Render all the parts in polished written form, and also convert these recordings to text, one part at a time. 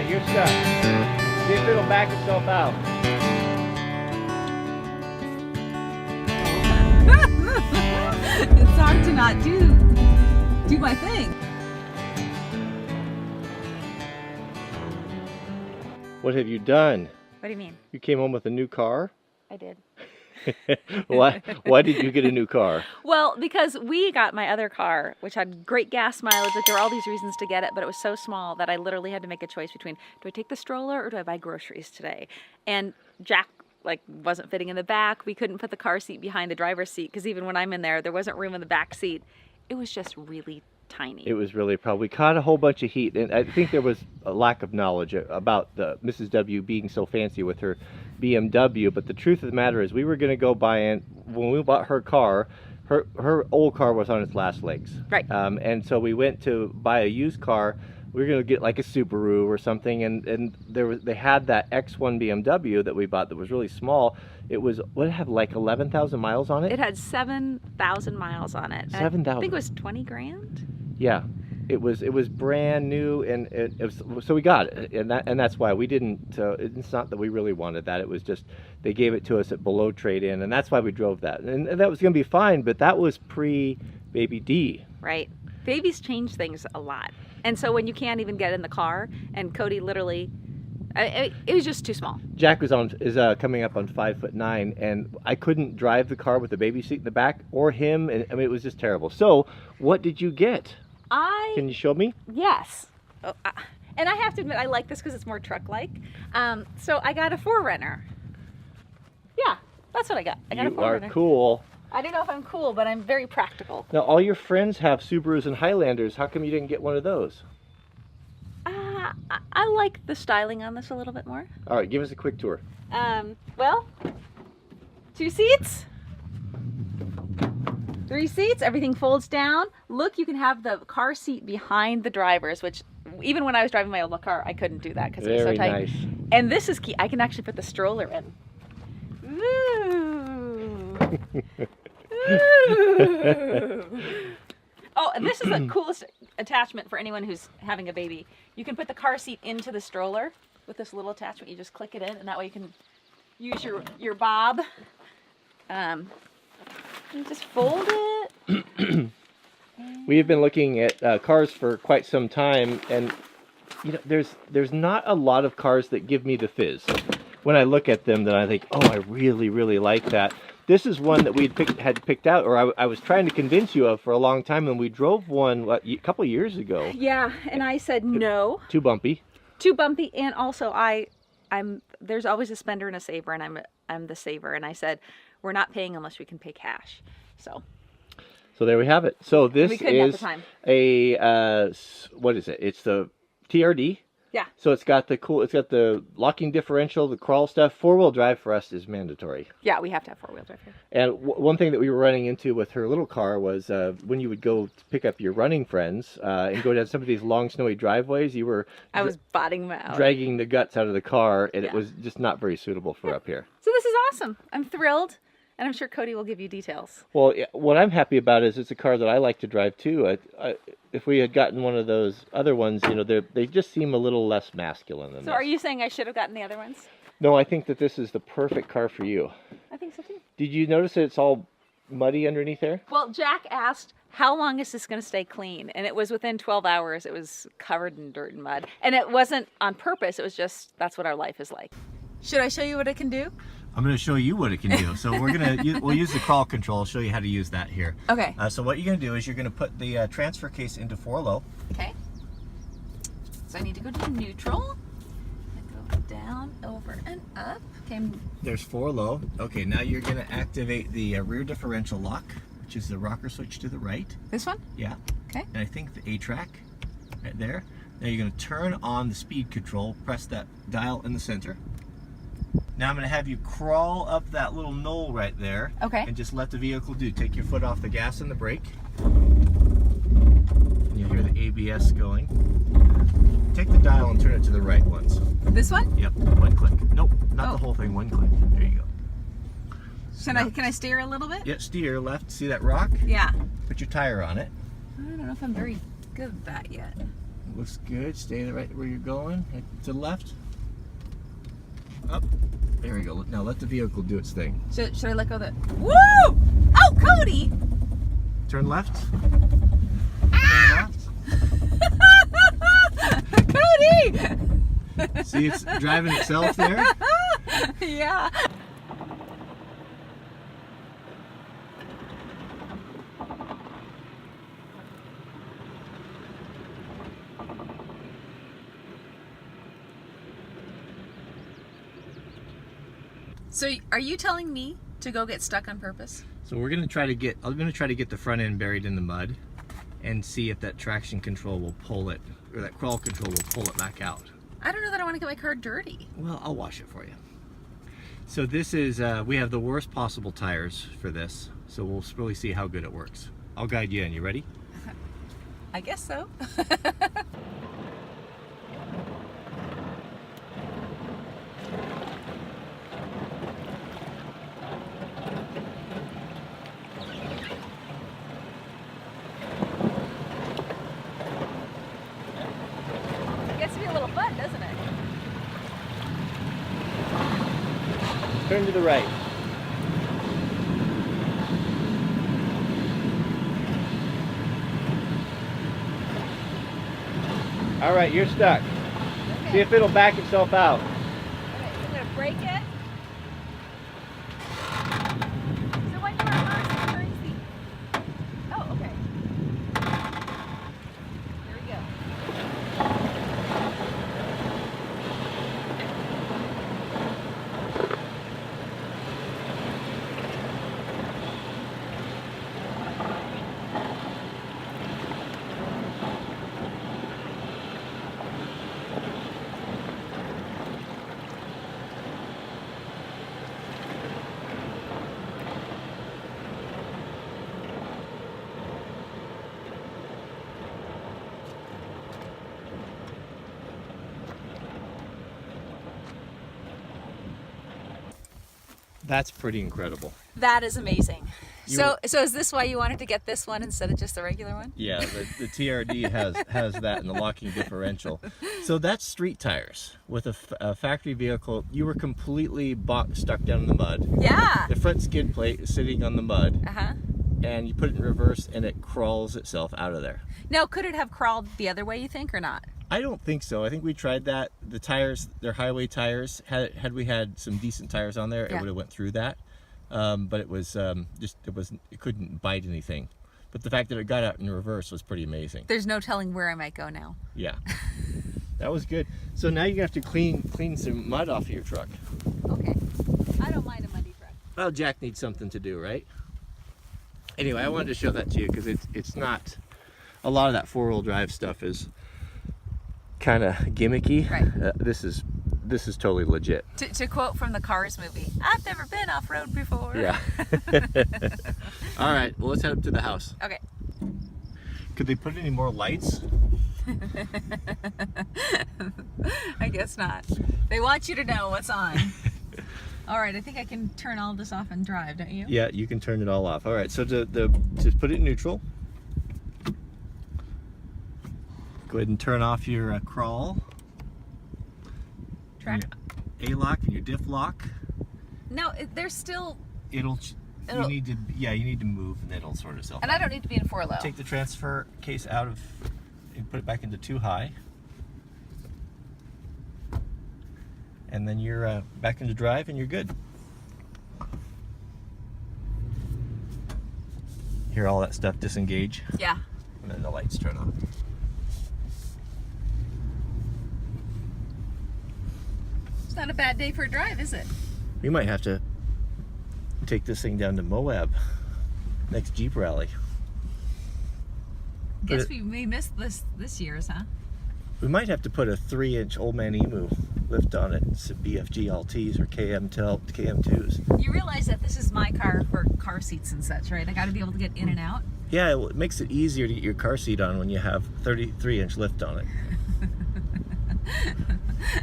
Alright, you're stuck. See if it'll back itself out. It's hard to not do my thing. What have you done? What do you mean? You came home with a new car? I did. Why did you get a new car? Well, because we got my other car, which had great gas mileage. Like, there were all these reasons to get it, but it was so small that I literally had to make a choice between, do I take the stroller or do I buy groceries today? And Jack wasn't fitting in the back. We couldn't put the car seat behind the driver's seat because even when I'm in there wasn't room in the back seat. It was just really tiny. It was really probably caught a whole bunch of heat, and I think there was a lack of knowledge about the Mrs. W being so fancy with her BMW. But the truth of the matter is, we were going to go buy in when we bought her car. Her old car was on its last legs, right? And so we went to buy a used car. We were going to get like a Subaru or something, and they had that X1 BMW that we bought that was really small. It was, what did it have, like 11,000 miles on it? It had 7,000 miles on it. 7,000. I think it was 20 grand. Yeah, it was brand new, and it was, so we got it, and that's why we didn't. It's not that we really wanted that. It was just they gave it to us at below trade-in, and that's why we drove that, and that was going to be fine. But that was pre-baby D. Right. Babies change things a lot, and so when you can't even get in the car, and Cody literally, it was just too small. Jack is coming up on 5'9", and I couldn't drive the car with the baby seat in the back or him, and I mean, it was just terrible. So, what did you get? Can you show me? Yes. Oh, and I have to admit, I like this because it's more truck-like. So I got a 4Runner. Yeah, that's what I got. I got a 4Runner. You are cool. I don't know if I'm cool, but I'm very practical. Now, all your friends have Subarus and Highlanders. How come you didn't get one of those? I like the styling on this a little bit more. All right, give us a quick tour. Well, 2 seats. 3 seats, everything folds down. Look, you can have the car seat behind the driver's, which even when I was driving my old car, I couldn't do that because it was so tight. Nice. And this is key. I can actually put the stroller in. Ooh. Ooh. Oh, and this is the coolest attachment for anyone who's having a baby. You can put the car seat into the stroller with this little attachment. You just click it in, and that way you can use your bob. You just fold it. We have been looking at cars for quite some time, and you know, there's not a lot of cars that give me the fizz. When I look at them, that I think, oh, I really, really like that. This is one that we had picked out, or I was trying to convince you of for a long time, and we drove one a couple of years ago. Yeah, and I said no. Too bumpy. Too bumpy, and also there's always a spender and a saver, and I'm the saver, and I said we're not paying unless we can pay cash. So there we have it. So this is a what is it? It's the TRD. Yeah. So it's got the locking differential, the crawl stuff. 4-wheel drive for us is mandatory. Yeah, we have to have 4-wheel drive here. And one thing that we were running into with her little car was when you would go to pick up your running friends and go down some of these long snowy driveways, I was botting them out, dragging the guts out of the car, and it was just not very suitable for up here. So this is awesome. I'm thrilled. And I'm sure Cody will give you details. Well, what I'm happy about is it's a car that I like to drive too. If we had gotten one of those other ones, you know, they just seem a little less masculine than this. So are you saying I should have gotten the other ones? No, I think that this is the perfect car for you. I think so too. Did you notice that it's all muddy underneath there? Well, Jack asked, how long is this going to stay clean? And it was within 12 hours. It was covered in dirt and mud. And it wasn't on purpose. It was just, that's what our life is like. Should I show you what it can do? I'm going to show you what it can do. So we'll use the crawl control. I'll show you how to use that here. Okay. So what you're going to do is you're going to put the transfer case into 4-low. Okay. So I need to go to neutral. And go down, over, and up. Okay. There's 4-low. Okay, now you're going to activate the rear differential lock, which is the rocker switch to the right. This one? Yeah. Okay. And I think the A-track right there. Now you're going to turn on the speed control, press that dial in the center. Now I'm going to have you crawl up that little knoll right there. Okay. And just let the vehicle do. Take your foot off the gas and the brake. And you'll hear the ABS going. Take the dial and turn it to the right once. This one? Yep, one click. Nope, not the whole thing, one click. There you go. So can I steer a little bit? Yeah, steer left. See that rock? Yeah. Put your tire on it. I don't know if I'm very good at that yet. Looks good. Stay right where you're going. Head to the left. Up. There we go. Now let the vehicle do its thing. Should I let go of the... Woo! Oh, Cody! Turn left. Ah! Turn left. Cody! See, it's driving itself there. Yeah. So are you telling me to go get stuck on purpose? So we're gonna try to get. I'm gonna try to get the front end buried in the mud, and see if that traction control will pull it, or that crawl control will pull it back out. I don't know that I want to get my car dirty. Well, I'll wash it for you. So this is. We have the worst possible tires for this, so we'll really see how good it works. I'll guide you in. You ready? I guess so. Gets to be a little fun, doesn't it? Turn to the right. All right, you're stuck. Okay. See if it'll back itself out. Okay, so I'm gonna break it. So when you reverse, it turns the... Oh, okay. There we go. That's pretty incredible. That is amazing. You So is this why you wanted to get this one instead of just the regular one? Yeah, the TRD has that in the locking differential. So that's street tires with a factory vehicle. You were completely stuck down in the mud. Yeah. The front skid plate is sitting on the mud, Uh-huh. and you put it in reverse, and it crawls itself out of there. Now, could it have crawled the other way, you think, or not? I don't think so. I think we tried that. The tires, they're highway tires. Had we had some decent tires on there, it Yeah. would have went through that. But it was it couldn't bite anything. But the fact that it got out in reverse was pretty amazing. There's no telling where I might go now. Yeah, that was good. So now you have to clean some mud off of your truck. Okay. I don't mind a muddy truck. Well, Jack needs something to do, right? Anyway, I wanted to show that to you because it's not. A lot of that four-wheel drive stuff is kind of gimmicky. Right. This is totally legit. To quote from the Cars movie, I've never been off-road before. Yeah. All right. Well, let's head up to the house. Okay. Could they put any more lights? I guess not. They want you to know what's on. All right, I think I can turn all this off and drive, don't you? Yeah, you can turn it all off. All right. So to put it in neutral, go ahead and turn off your crawl, Track. your A-lock and your diff lock. No, there's still, You It'll- need to move, and it'll sort itself and out. I don't need to be in 4-low. Take the transfer case out of and put it back into 2 high, and then you're back into drive, and you're good. Hear all that stuff disengage, Yeah. and then the lights turn off. It's not a bad day for a drive, is it? We might have to take this thing down to Moab next Jeep rally. Guess it- we may miss this year's, huh? We might have to put a 3-inch Old Man Emu lift on it. It's a BFG LTs or KM2s. You realize that this is my car for car seats and such, right? I got to be able to get in and out. Yeah, well, it makes it easier to get your car seat on when you have 33-inch lift on it.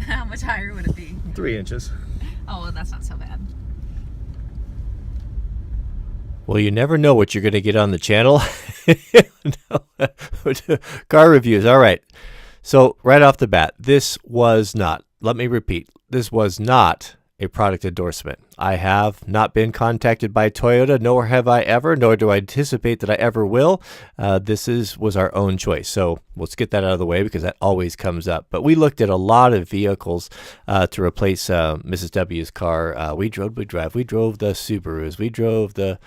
How much higher would it be? 3 inches. Oh, well, that's not so bad. Well, you never know what you're going to get on the channel. No. Car reviews. All right. So right off the bat, this was not, let me repeat, this was not a product endorsement. I have not been contacted by Toyota, nor have I ever, nor do I anticipate that I ever will. Was our own choice. So let's get that out of the way because that always comes up. But we looked at a lot of vehicles to replace Mrs. W's car. We drove the Subarus. We drove the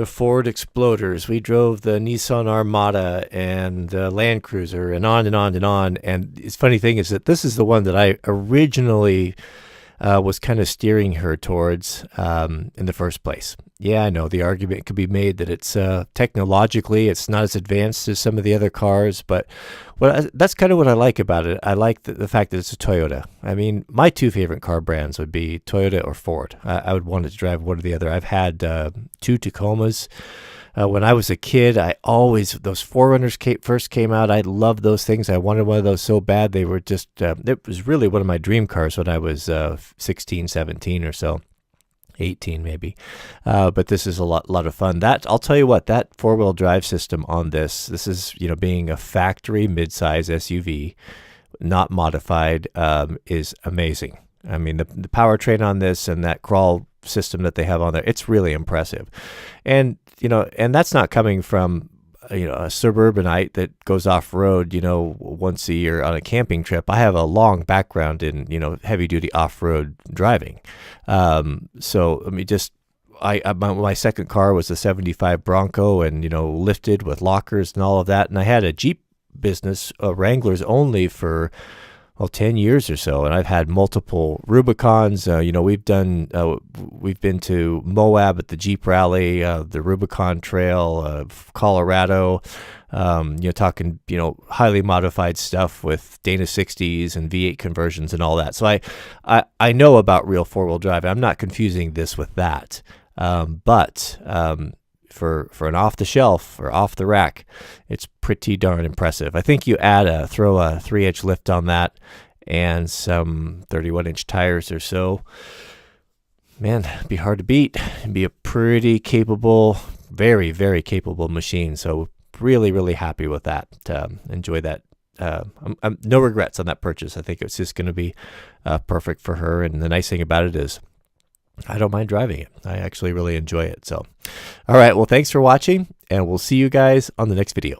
Ford Exploders. We drove the Nissan Armada and the Land Cruiser, and on and on and on. And the funny thing is that this is the one that I originally was kind of steering her towards in the first place. Yeah, I know the argument could be made that it's technologically it's not as advanced as some of the other cars, but that's kind of what I like about it. I like the fact that it's a Toyota. I mean, my two favorite car brands would be Toyota or Ford. I would want to drive one or the other. I've had two Tacomas. When I was a kid, those 4Runners first came out. I loved those things. I wanted one of those so bad. They were just, it was really one of my dream cars when I was 16, 17 or so. 18 maybe. But this is a lot of fun. I'll tell you what, that four-wheel drive system on this is, being a factory midsize SUV, not modified, is amazing. I mean, the powertrain on this and that crawl system that they have on there, it's really impressive. And, and that's not coming from, a suburbanite that goes off road, once a year on a camping trip. I have a long background in, heavy duty off road driving. So let me just, my second car was a 75 Bronco and, lifted with lockers and all of that. And I had a Jeep business, Wranglers only for 10 years or so, and I've had multiple Rubicons. We've been to Moab at the Jeep Rally, the Rubicon Trail of Colorado. Talking highly modified stuff with Dana 60s and V8 conversions and all that. So I know about real four-wheel drive. I'm not confusing this with that, but for an off the shelf or off the rack, it's pretty darn impressive. I think you throw a 3-inch lift on that and some 31-inch tires or so. Man, it'd be hard to beat. It'd be a pretty capable, very, very capable machine. So really, really happy with that. Enjoy that. No regrets on that purchase. I think it's just going to be perfect for her. And the nice thing about it is I don't mind driving it. I actually really enjoy it. So, all right. Well, thanks for watching, and we'll see you guys on the next video.